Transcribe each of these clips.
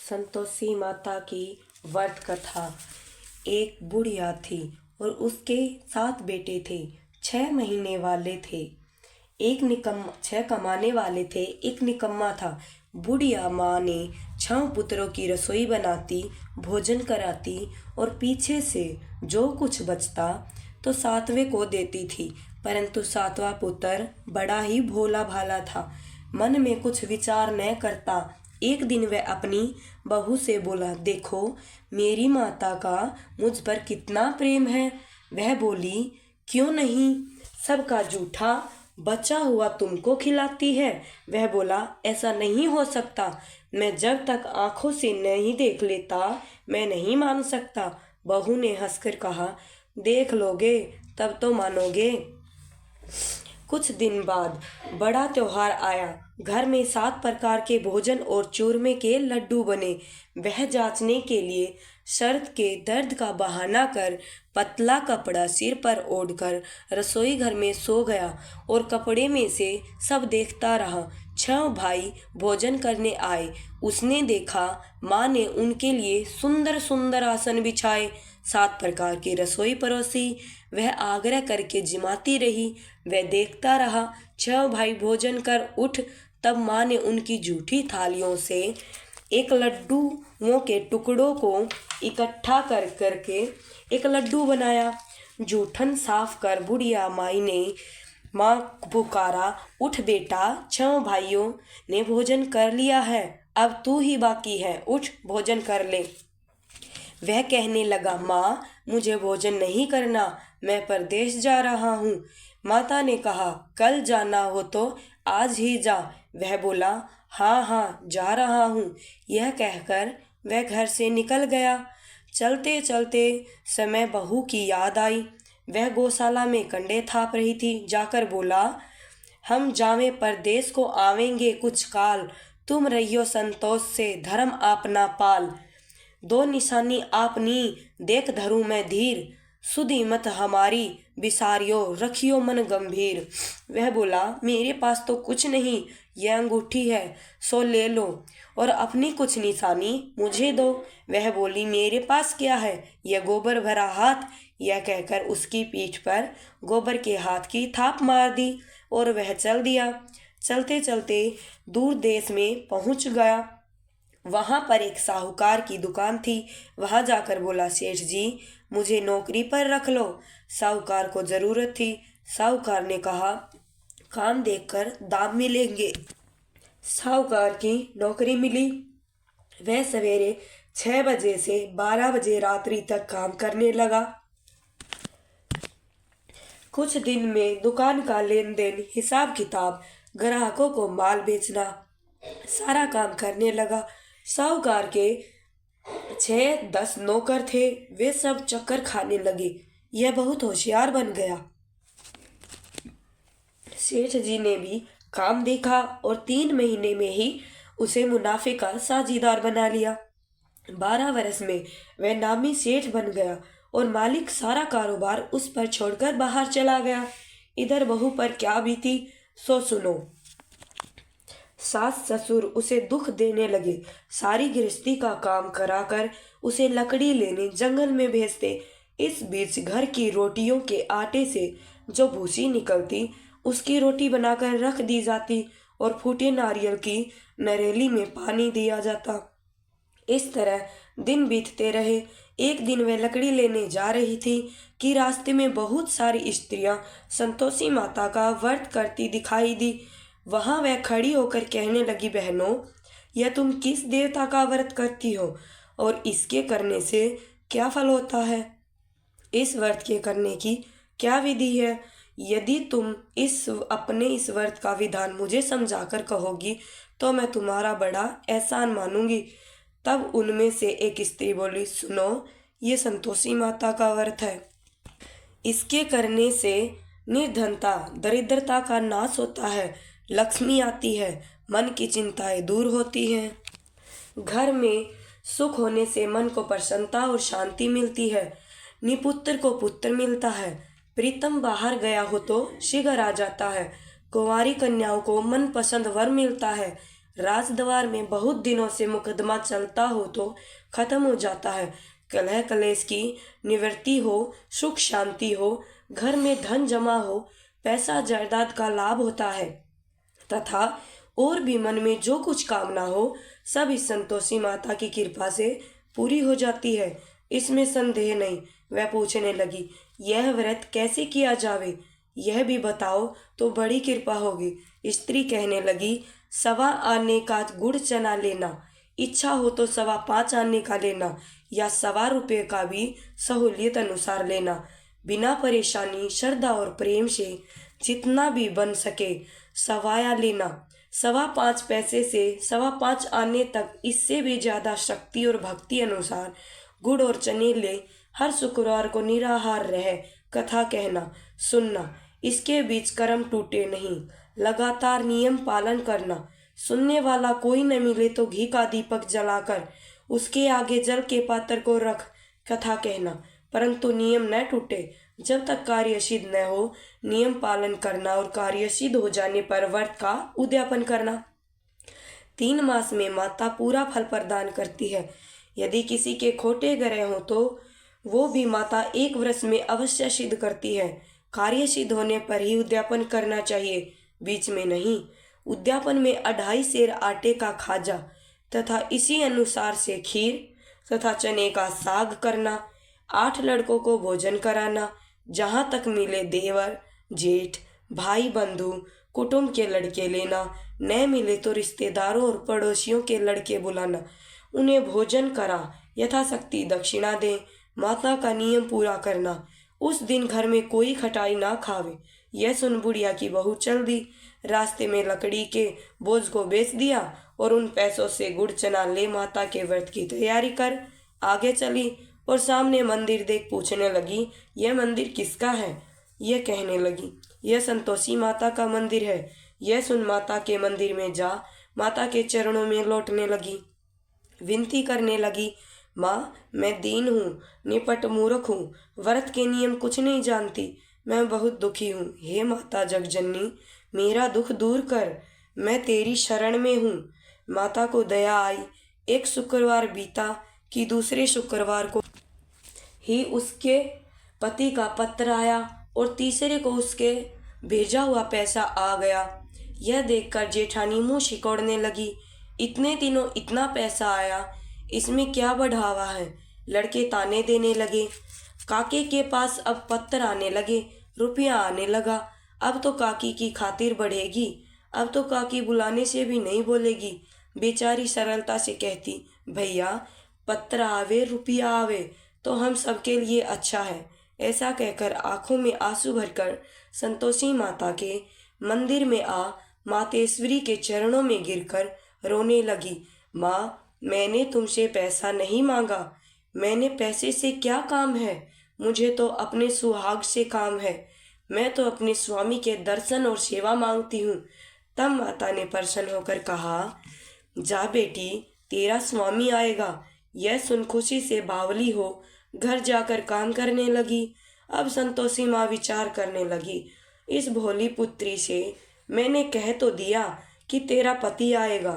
संतोषी माता की व्रत कथा। एक बुढ़िया थी और उसके 7 बेटे थे। 6 महीने वाले थे। एक निकम्मा 6 कमाने वाले थे, एक निकम्मा था। बुढ़िया माँ ने 6 पुत्रों की रसोई बनाती, भोजन कराती और पीछे से जो कुछ बचता तो 7वें को देती थी। परंतु 7वां पुत्र बड़ा ही भोला भाला था, मन में कुछ विचार न करता। एक दिन वह अपनी बहू से बोला, देखो मेरी माता का मुझ पर कितना प्रेम है। वह बोली, क्यों नहीं, सबका जूठा बचा हुआ तुमको खिलाती है। वह बोला, ऐसा नहीं हो सकता, मैं जब तक आंखों से नहीं देख लेता मैं नहीं मान सकता। बहू ने हंसकर कहा, देख लोगे तब तो मानोगे। कुछ दिन बाद बड़ा त्योहार आया। घर में 7 प्रकार के भोजन और चूरमे के लड्डू बने। वह जांचने के लिए शर्त के दर्द का बहाना कर पतला कपड़ा सिर पर ओढ़कर रसोई घर में सो गया और कपड़े में से सब देखता रहा। 6 भाई भोजन करने आए। उसने देखा माँ ने उनके लिए सुंदर सुंदर आसन बिछाए, 7 प्रकार की रसोई परोसी। वह आग्रह करके जिमाती रही। वह देखता रहा। 6 भाई भोजन कर उठ, तब माँ ने उनकी जूठी थालियों से एक लड्डुओं के टुकड़ों को इकट्ठा कर करके एक लड्डू बनाया। जूठन साफ कर बुढ़िया माई ने माँ पुकारा, उठ बेटा, 6 भाइयों ने भोजन कर लिया है, अब तू ही बाकी है, उठ भोजन कर ले। वह कहने लगा, माँ मुझे भोजन नहीं करना, मैं परदेश जा रहा हूँ। माता ने कहा, कल जाना हो तो आज ही जा। वह बोला, हाँ हाँ जा रहा हूँ। यह कहकर वह घर से निकल गया। चलते चलते समय बहू की याद आई। वह गौशाला में कंडे थाप रही थी। जाकर बोला, हम जावे परदेश को आवेंगे कुछ काल, तुम रहियो संतोष से धर्म आपना पाल। 2 निशानी आपनी देख धरूं मैं धीर, सुधी मत हमारी बिसारियो रखियो मन गंभीर। वह बोला, मेरे पास तो कुछ नहीं, यह अंगूठी है, सो ले लो और अपनी कुछ निशानी मुझे दो। वह बोली, मेरे पास क्या है, यह गोबर भरा हाथ। यह कहकर उसकी पीठ पर गोबर के हाथ की थाप मार दी और वह चल दिया। चलते चलते दूर देश में पहुंच गया। वहां पर एक साहूकार की दुकान थी। वहां जाकर बोला, सेठ जी मुझे नौकरी पर रख लो। साहूकार को जरूरत थी। साहूकार ने कहा, काम देखकर दाम मिलेंगे। साहूकार की नौकरी मिली। वह सवेरे 6 बजे से 12 बजे रात्रि तक काम करने लगा। कुछ दिन में दुकान का लेन देन, हिसाब किताब, ग्राहकों को माल बेचना, सारा काम करने लगा। साहूकार के 6-10 नौकर थे। वे सब चक्कर खाने लगे। यह बहुत होशियार बन गया। सेठ जी ने भी काम देखा और 3 महीने में ही उसे मुनाफे का साझीदार बना लिया। 12 वर्ष में वह नामी सेठ बन गया और मालिक सारा कारोबार उस पर छोड़कर बाहर चला गया। इधर बहू पर क्या बीती सो सुनो। सास ससुर उसे दुख देने लगे। सारी गृहस्थी का काम कराकर उसे लकड़ी लेने जंगल में भेजते। इस बीच घर की रोटियों के आटे से जो भूसी निकलती उसकी रोटी बनाकर रख दी जाती और फूटे नारियल की नरेली में पानी दिया जाता। इस तरह दिन बीतते रहे। एक दिन वह लकड़ी लेने जा रही थी कि रास्ते में बहुत सारी स्त्रियां संतोषी माता का व्रत करती दिखाई दी। वहां वह खड़ी होकर कहने लगी, बहनों, यह तुम किस देवता का व्रत करती हो और इसके करने से क्या फल होता है? इस व्रत के करने की क्या विधि है? यदि तुम इस व्रत का विधान मुझे समझाकर कहोगी तो मैं तुम्हारा बड़ा एहसान मानूंगी। तब उनमें से एक स्त्री बोली, सुनो, ये संतोषी माता का व्रत है। इसके करने से निर्धनता, दरिद्रता का नाश होता है, लक्ष्मी आती है, मन की चिंताएं दूर होती हैं, घर में सुख होने से मन को प्रसन्नता और शांति मिलती है, निपुत्र को पुत्र मिलता है, प्रीतम बाहर गया हो तो शीघ्र आ जाता है, कुंवारी कन्याओं को मनपसंद वर मिलता है, राजद्वार में बहुत दिनों से मुकदमा चलता हो तो खत्म हो जाता है। कलह कलेश की निवृत्ति हो, सुख शांति हो, घर में धन जमा हो, पैसा जायदाद का लाभ होता है तथा और भी मन में जो कुछ कामना हो सब इस संतोषी माता की कृपा से पूरी हो जाती है, इसमें संदेह नहीं। वह पूछने लगी, यह व्रत कैसे किया जावे, यह भी बताओ तो बड़ी कृपा होगी। स्त्री कहने लगी, 1.25 आने का गुड़ चना लेना, इच्छा हो तो 5.25 आने का लेना या 1.25 रुपये का भी सहूलियत अनुसार लेना। बिना परेशानी, श्रद्धा और प्रेम से जितना भी बन सके सवाया लेना। 5.25 पैसे से 5.25 आने तक, इससे भी ज़्यादा शक्ति और भक्ति अनुसार गुड़ और चने ले। हर शुक्रवार को निराहार रह कथा कहना सुनना, इसके बीच कर्म टूटे नहीं। लगातार नियम पालन करना। सुनने वाला कोई न मिले तो घी का दीपक जलाकर उसके आगे जल के पात्र को रख कथा कहना, परंतु नियम न टूटे। जब तक कार्य सिद्ध न हो नियम पालन करना और कार्य सिद्ध हो जाने पर व्रत का उद्यापन करना। 3 मास में माता पूरा फल प्रदान करती है। यदि किसी के खोटे ग्रह हो तो वो भी माता 1 वर्ष में अवश्य सिद्ध करती है। कार्य सिद्ध होने पर ही उद्यापन करना चाहिए, बीच में नहीं। उद्यापन में 2.5 सेर आटे का खाजा तथा इसी अनुसार से खीर तथा चने का साग करना। 8 लड़कों को भोजन कराना। जहाँ तक मिले देवर, जेठ, भाई, बंधु, कुटुंब के लड़के लेना। न मिले तो रिश्तेदारों और पड़ोसियों के लड़के बुलाना, उन्हें भोजन करा यथाशक्ति दक्षिणा दें। माता का नियम पूरा करना। उस दिन घर में कोई खटाई ना खावे। यह सुन बुढ़िया की बहू चल दी। रास्ते में लकड़ी के बोझ को बेच दिया और उन पैसों से गुड़ चना ले माता के व्रत की तैयारी कर आगे चली और सामने मंदिर देख पूछने लगी, यह मंदिर किसका है? यह कहने लगी, यह संतोषी माता का मंदिर है। यह सुन माता के मंदिर में जा माता के चरणों में लौटने लगी। विनती करने लगी, माँ मैं दीन हूँ, निपट मूर्ख हूँ, व्रत के नियम कुछ नहीं जानती, मैं बहुत दुखी हूँ। हे माता जगजननी, मेरा दुख दूर कर, मैं तेरी शरण में हूँ। माता को दया आई। एक शुक्रवार बीता कि दूसरे शुक्रवार को ही उसके पति का पत्र आया और तीसरे को उसके भेजा हुआ पैसा आ गया। यह देखकर जेठानी मुंह सिकोड़ने लगी, इतने दिनों इतना पैसा आया, इसमें क्या बढ़ावा है? लड़के ताने देने लगे। काके के पास अब पत्र आने लगे, रुपया आने लगा। अब तो काकी की खातिर बढ़ेगी, अब तो काकी बुलाने से भी नहीं बोलेगी। बेचारी सरलता से कहती, भैया पत्र आवे रुपया आवे तो हम सबके लिए अच्छा है। ऐसा कहकर आंखों में आंसू भरकर संतोषी माता के मंदिर में आ मातेश्वरी के चरणों में गिरकर रोने लगी। माँ, मैंने तुमसे पैसा नहीं मांगा, मैंने पैसे से क्या काम है, मुझे तो अपने सुहाग से काम है, मैं तो अपने स्वामी के दर्शन और सेवा मांगती हूँ। तब माता ने प्रसन्न होकर कहा, जा बेटी, तेरा स्वामी आएगा। यह सुन खुशी से बावली हो घर जाकर काम करने लगी। अब संतोषी माँ विचार करने लगी, इस भोली पुत्री से मैंने कह तो दिया कि तेरा पति आएगा,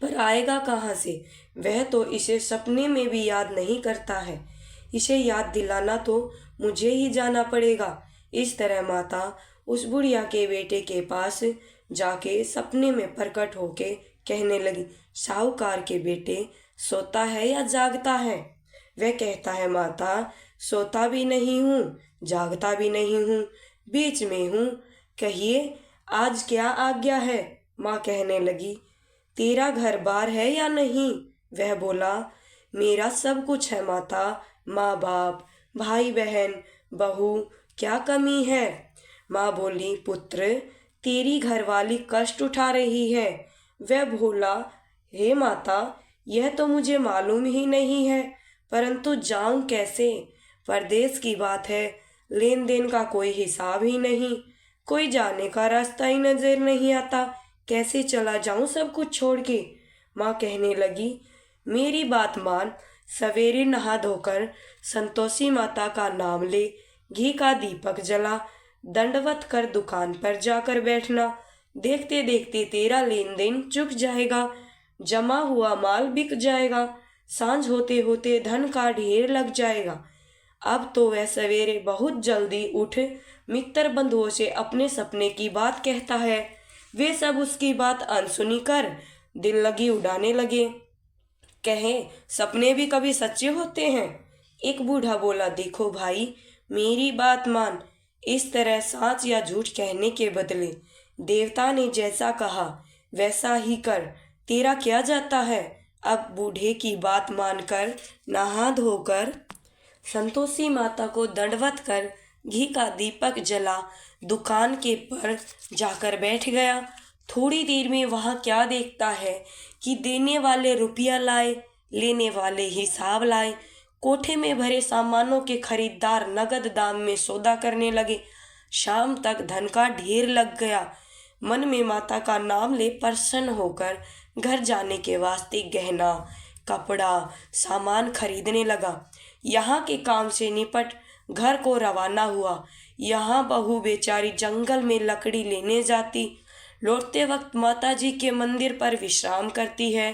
पर आएगा कहाँ से? वह तो इसे सपने में भी याद नहीं करता है, इसे याद दिलाना तो मुझे ही जाना पड़ेगा। इस तरह माता उस बुढ़िया के बेटे के पास जाके सपने में प्रकट होके कहने लगी, साहूकार के बेटे सोता है या जागता है? वह कहता है, माता सोता भी नहीं हूँ, जागता भी नहीं हूँ, बीच में हूँ, कहिए आज क्या आज्ञा है? माँ कहने लगी, तेरा घर बार है या नहीं? वह बोला, मेरा सब कुछ है माता, माँ बाप, भाई बहन, बहू, क्या कमी है? माँ बोली, पुत्र तेरी घरवाली कष्ट उठा रही है। वह बोला, हे माता, यह तो मुझे मालूम ही नहीं है, परंतु जाऊं कैसे? परदेश की बात है, लेन देन का कोई हिसाब ही नहीं, कोई जाने का रास्ता ही नजर नहीं आता, कैसे चला जाऊं सब कुछ छोड़ के? माँ कहने लगी, मेरी बात मान, सवेरे नहा धोकर संतोषी माता का नाम ले, घी का दीपक जला, दंडवत कर दुकान पर जाकर बैठना, देखते देखते तेरा लेन देन चुक जाएगा, जमा हुआ माल बिक जाएगा, सांझ होते होते धन का ढेर लग जाएगा। अब तो वह सवेरे बहुत जल्दी उठ मित्र बंधुओं से अपने सपने की बात कहता है। वे सब उसकी बात अनसुनी कर दिल लगी उड़ाने लगे। कहे, सपने भी कभी सच्चे होते हैं। एक बूढ़ा बोला, देखो भाई, मेरी बात मान। इस तरह सच या झूठ कहने के बदले देवता ने जैसा कहा वैसा ही कर, तेरा क्या जाता है। अब बूढ़े की बात मानकर नहा धोकर संतोषी माता को दंडवत कर घी का दीपक जला दुकान के पर जाकर बैठ गया। थोड़ी देर में वहां क्या देखता है कि देने वाले रुपया लाए, लेने वाले हिसाब लाए। कोठे में भरे सामानों के खरीदार नगद दाम में सौदा करने लगे। शाम तक धन का ढेर लग गया। मन में माता का नाम ले प्रसन्न होकर घर जाने के वास्ते गहना, कपड़ा, सामान खरीदने लगा। यहाँ के काम से निपट घर को रवाना हुआ। यहाँ बहू बेचारी जंगल में लकड़ी लेने जाती, लौटते वक्त माताजी के मंदिर पर विश्राम करती है।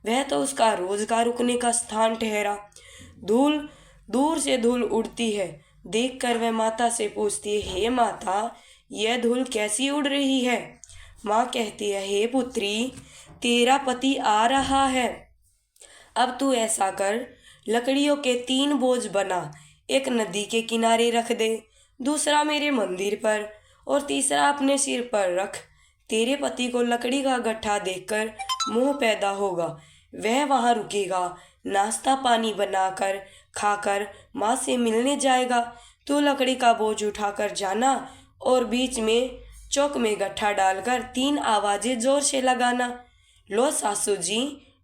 वह तो उसका रोज का रुकने का स्थान ठहरा। धूल दूर से धूल उड़ती है, देखकर वह माता से पूछती है, हे माता, यह धूल कैसी उड़ रही है। माँ कहती है, हे पुत्री, तेरा पति आ रहा है। अब तू ऐसा कर, लकड़ियों के 3 बोझ बना, एक नदी के किनारे रख दे, दूसरा मेरे मंदिर पर और तीसरा अपने सिर पर रख। तेरे पति को लकड़ी का गट्ठा देखकर मोह पैदा होगा, वह वहां रुकेगा, नाश्ता पानी बनाकर खाकर माँ से मिलने जाएगा। तू लकड़ी का बोझ उठाकर जाना और बीच में चौक में गट्ठा डालकर 3 आवाजें जोर से लगाना। लो सासू जी,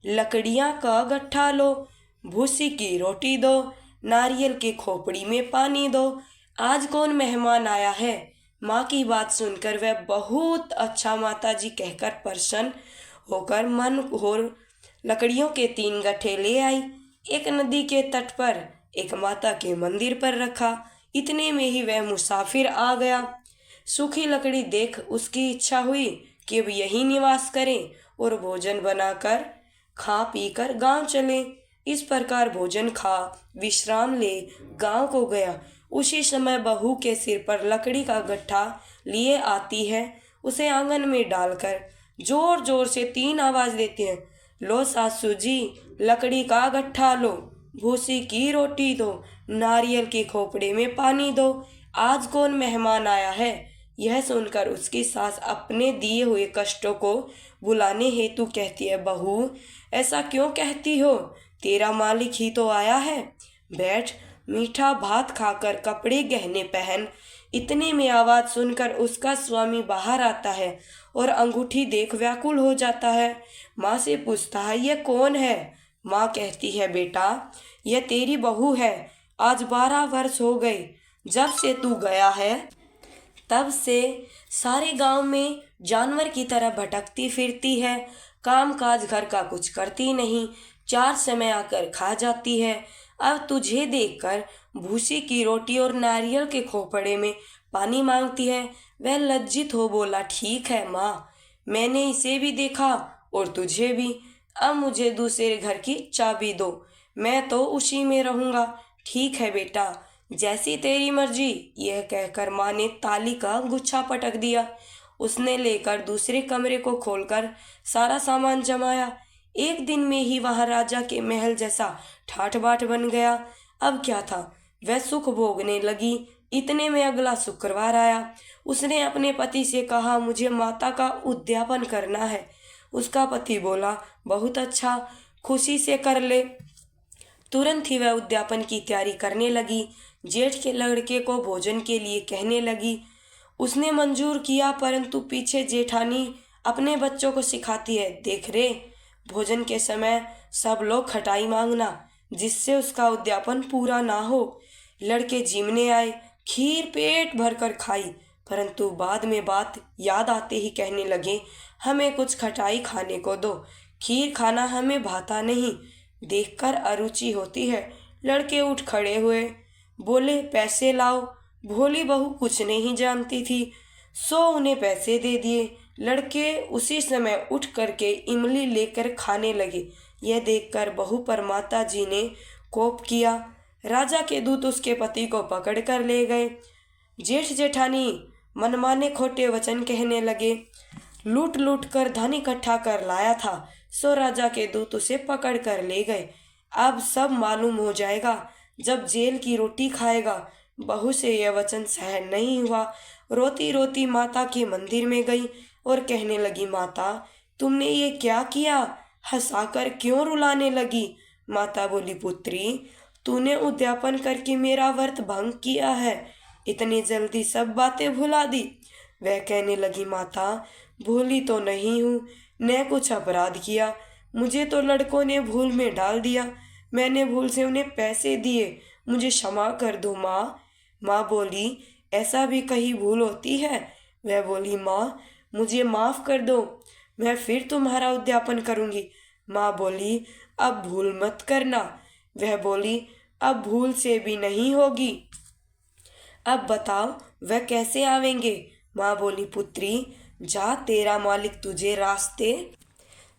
लकड़ियाँ का गट्ठा लो, भूसी की रोटी दो, नारियल की खोपड़ी में पानी दो, आज कौन मेहमान आया है। माँ की बात सुनकर वह बहुत अच्छा माताजी कहकर प्रसन्न होकर मन और लकड़ियों के 3 गट्ठे ले आई। एक नदी के तट पर, एक माता के मंदिर पर रखा। इतने में ही वह मुसाफिर आ गया। सूखी लकड़ी देख उसकी इच्छा हुई कि अब यही निवास करें और भोजन बनाकर खा पीकर गांव चले। इस प्रकार भोजन खा विश्राम ले गांव को गया। उसी समय बहू के सिर पर लकड़ी का गट्ठा लिए आती है। उसे आंगन में डालकर जोर जोर से 3 आवाज देती है, लो सासू जी, लकड़ी का गट्ठा लो, भूसी की रोटी दो, नारियल के खोपड़े में पानी दो, आज कौन मेहमान आया है। यह सुनकर उसकी सास अपने दिए हुए कष्टों को बुलाने हेतु कहती है, बहू, ऐसा क्यों कहती हो, तेरा मालिक ही तो आया है। बैठ, मीठा भात खाकर कपड़े गहने पहन। इतने में आवाज सुनकर उसका स्वामी बाहर आता है और अंगूठी देख व्याकुल हो जाता है। माँ से पूछता है, यह कौन है। माँ कहती है, बेटा, यह तेरी बहू है। आज 12 वर्ष हो गए जब से तू गया है, तब से सारे गांव में जानवर की तरह भटकती फिरती है। काम काज घर का कुछ करती नहीं, 4 समय आकर खा जाती है। अब तुझे देखकर भूसी की रोटी और नारियल के खोपड़े में पानी मांगती है। वह लज्जित हो बोला, ठीक है माँ, मैंने इसे भी देखा और तुझे भी। अब मुझे दूसरे घर की चाबी दो, मैं तो उसी में रहूँगा। ठीक है बेटा, जैसी तेरी मर्जी। यह कहकर माँ ने ताली का गुच्छा पटक दिया। उसने लेकर दूसरे कमरे को खोलकर सारा सामान जमाया। एक दिन में ही वहां राजा के महल जैसा ठाठ बाट बन गया। अब क्या था, वह सुख भोगने लगी। इतने में अगला शुक्रवार आया। उसने अपने पति से कहा, मुझे माता का उद्यापन करना है। उसका पति बोला, बहुत अच्छा, खुशी से कर ले। तुरंत ही वह उद्यापन की तैयारी करने लगी। जेठ के लड़के को भोजन के लिए कहने लगी। उसने मंजूर किया, परंतु पीछे जेठानी अपने बच्चों को सिखाती है, देख रे, भोजन के समय सब लोग खटाई मांगना, जिससे उसका उद्यापन पूरा ना हो। लड़के जिमने आए, खीर पेट भरकर खाई, परंतु बाद में बात याद आते ही कहने लगे, हमें कुछ खटाई खाने को दो, खीर खाना हमें भाता नहीं। देखकर अरुचि होती है। लड़के उठ खड़े हुए, बोले, पैसे लाओ। भोली बहू कुछ नहीं जानती थी, सो उन्हें पैसे दे दिए। लड़के उसी समय उठ करके इमली लेकर खाने लगे। यह देखकर बहू पर माता जी ने कोप किया। राजा के दूत उसके पति को पकड़ कर ले गए। जेठ जेठानी मनमाने खोटे वचन कहने लगे। लूट लूट कर धन इकट्ठा कर लाया था, सो राजा के दूत उसे पकड़ कर ले गए। अब सब मालूम हो जाएगा जब जेल की रोटी खाएगा। बहू से यह वचन सहन नहीं हुआ। रोती रोती माता के मंदिर में गई और कहने लगी, माता तुमने ये क्या किया? हंसाकर क्यों रुलाने लगी? माता बोली, पुत्री तूने उद्यापन करके मेरा व्रत भंग किया है, इतनी जल्दी सब बातें भुला दी। वह कहने लगी, माता भूली तो नहीं हूँ, न कुछ अपराध किया, मुझे तो लड़कों ने भूल में डाल दिया, मैंने भूल से उन्हें पैसे दिए, मुझे क्षमा कर दो माँ। माँ बोली, ऐसा भी कहीं भूल होती है? वह बोली, माँ मुझे माफ़ कर दो, मैं फिर तुम्हारा उद्यापन करूँगी। माँ बोली, अब भूल मत करना। वह बोली, अब भूल से भी नहीं होगी। अब बताओ वह कैसे आवेंगे? माँ बोली, पुत्री जा, तेरा मालिक तुझे रास्ते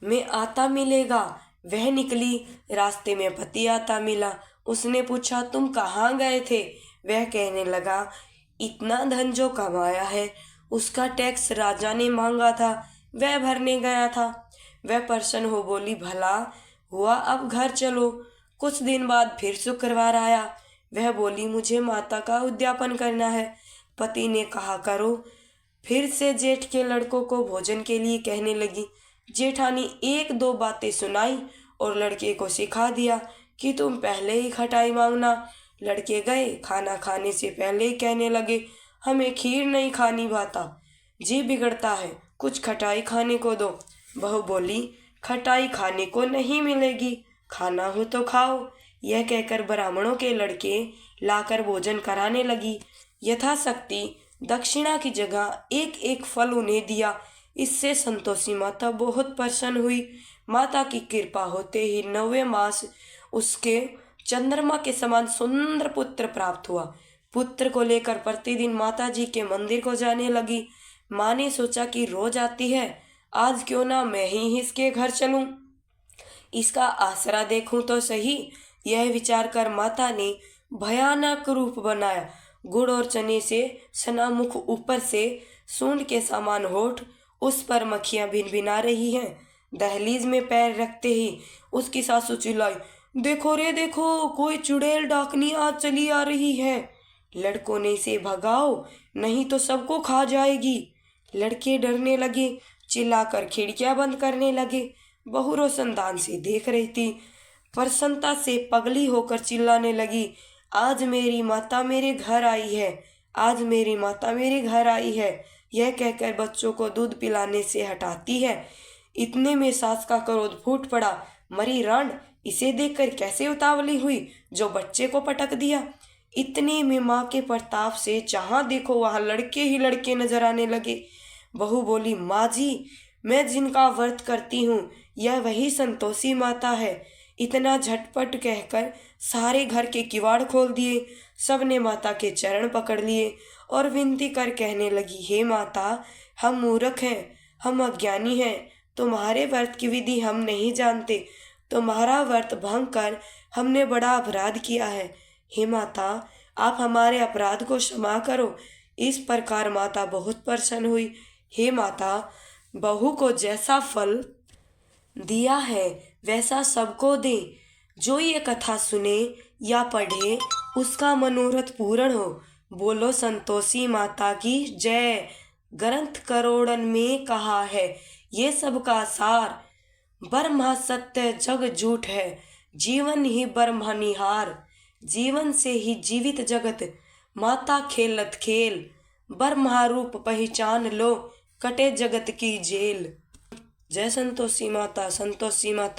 में आता मिलेगा। वह निकली, रास्ते में पति आता मिला। उसने पूछा, तुम कहाँ गए थे? वह कहने लगा, इतना धन जो कमाया है उसका टैक्स राजा ने मांगा था, वह भरने गया था। वह प्रसन्न हो बोली, भला हुआ, अब घर चलो। कुछ दिन बाद फिर शुक्रवार आया। वह बोली, मुझे माता का उद्यापन करना है। पति ने कहा, करो। फिर से जेठ के लड़कों को भोजन के लिए कहने लगी। जेठानी एक दो बातें सुनाई और लड़के को सिखा दिया कि तुम पहले ही खटाई मांगना। लड़के गए, खाना खाने से पहले ही कहने लगे, हमें खीर नहीं खानी भाता, जी बिगड़ता है, कुछ खटाई खाने को दो। बहू बोली, खटाई खाने को नहीं मिलेगी, खाना हो तो खाओ। यह कहकर ब्राह्मणों के लड़के लाकर भोजन कराने लगी। यथाशक्ति दक्षिणा की जगह एक एक फल उन्हें दिया। इससे संतोषी माता बहुत प्रसन्न हुई। माता की कृपा होते ही 9वें मास उसके चंद्रमा के समान सुंदर पुत्र प्राप्त हुआ। पुत्र को लेकर प्रतिदिन माता जी के मंदिर को जाने लगी। माँ ने सोचा कि रोज आती है, आज क्यों ना मैं ही इसके घर चलूं, इसका आसरा देखूं तो सही। यह विचार कर माता ने भयानक रूप बनाया। गुड़ और चने से सना मुख, ऊपर से सूंड के समान होठ, उस पर मक्खियां भिनभिना रही हैं। दहलीज में पैर रखते ही उसकी सासू चिल्लाई, देखो रे देखो, कोई चुड़ैल डाकनी आज चली आ रही है, लड़कों ने इसे भगाओ नहीं तो सबको खा जाएगी। लड़के डरने लगे, चिल्लाकर खिड़कियां बंद करने लगे। बहू रोशनदान से देख रही थी, प्रसन्नता से पगली होकर चिल्लाने लगी, आज मेरी माता मेरे घर आई है, आज मेरी माता मेरे घर आई है। यह कहकर बच्चों को दूध पिलाने से हटाती है। इतने में सास का क्रोध फूट पड़ा, मरी रांड, इसे देखकर कैसे उतावली हुई जो बच्चे को पटक दिया। इतने में माँ के प्रताप से जहाँ देखो वहाँ लड़के ही लड़के नजर आने लगे। बहू बोली, माँ जी, मैं जिनका व्रत करती हूँ यह वही संतोषी माता है। इतना झटपट कहकर सारे घर के किवाड़ खोल दिए। सबने माता के चरण पकड़ लिए और विनती कर कहने लगी, हे माता, हम मूर्ख हैं, हम अज्ञानी हैं, तुम्हारे व्रत की विधि हम नहीं जानते, तुम्हारा व्रत भंग कर हमने बड़ा अपराध किया है। हे माता, आप हमारे अपराध को क्षमा करो। इस प्रकार माता बहुत प्रसन्न हुई। हे माता, बहू को जैसा फल दिया है वैसा सबको दे। जो ये कथा सुने या पढ़े उसका मनोरथ पूर्ण हो। बोलो संतोषी माता की जय। ग्रंथ करोड़न में कहा है ये सब का सार, ब्रह्मा सत्य जग झूठ है, जीवन ही ब्रह्म निहार। जीवन से ही जीवित जगत, माता खेलत खेल, ब्रह्मा रूप पहचान लो, कटे जगत की जेल। जय संतोषी माता, संतोषी माता।